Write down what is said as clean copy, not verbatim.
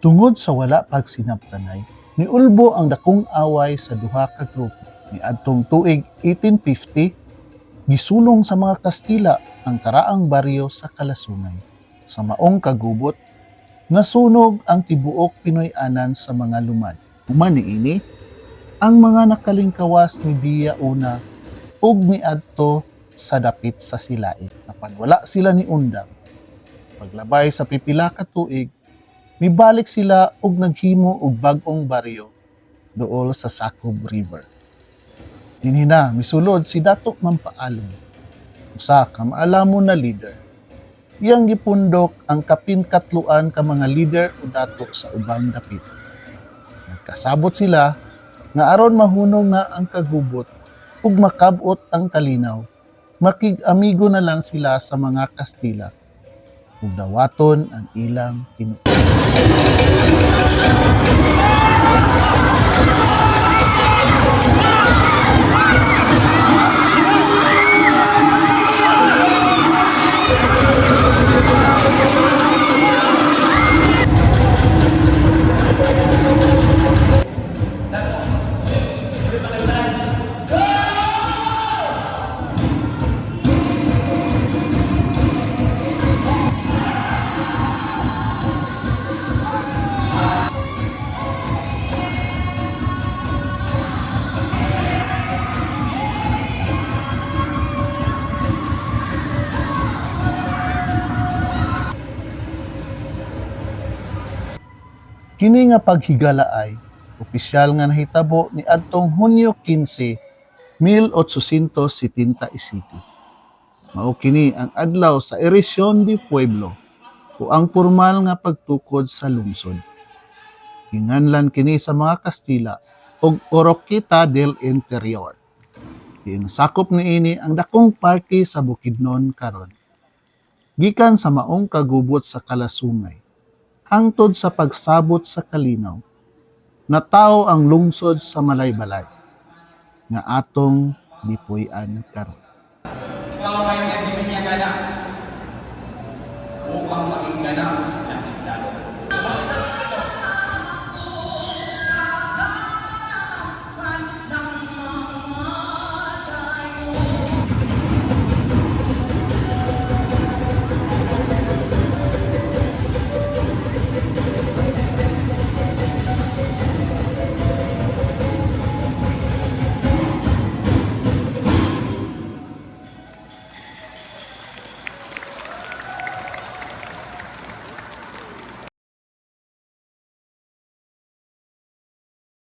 Tungod sa wala pagsinabtanay, niulbo ang dakong away sa duha ka grupo. Niadtong tuig 1850, gisulong sa mga Kastila ang karaang baryo sa Kalasungay. Sa maong kagubot, nasunog ang tibuok Pinoy-anan sa mga lumad. Human niini, ang mga nakalingkawas ni Biya Una ug miadto sa dapit sa Silain. Napanwala sila ni Undang. Paglabay sa pipila ka tuig, mibalik sila ug naghimo og bag-ong baryo duol sa Sacoob River. Dinhina misulod si Dato Mampaalong, usa ka maalamon na leader. Iyang gipundok ang kapin-katluan ka mga leader o dato sa ubang dapit. Nagkasabot sila nga aron mahunong na ang kagubot ug makabot ang kalinaw, makig-amigo na lang sila sa mga Kastila ug dawaton ang ilang tinuod. Kini nga paghigala ay opisyal nga nahitabo ni adtong Hunyo 15, 1877. Mao kini ang adlaw sa Erección de Pueblo o ang formal nga pagtukod sa lungsod. Ginganlan kini sa mga Kastila og Oroquita del Interior. Sakop niini ang dakong parke sa Bukidnon karon. Gikan sa maong kagubot sa Kalasungay hangtod sa pagsabot sa Kalinaw, natawo ang lungsod sa Malaybalay nga atong gipuy-an karon. Ikaw ay nagbibigyan ka na upang maging ganap ng Kristiyano.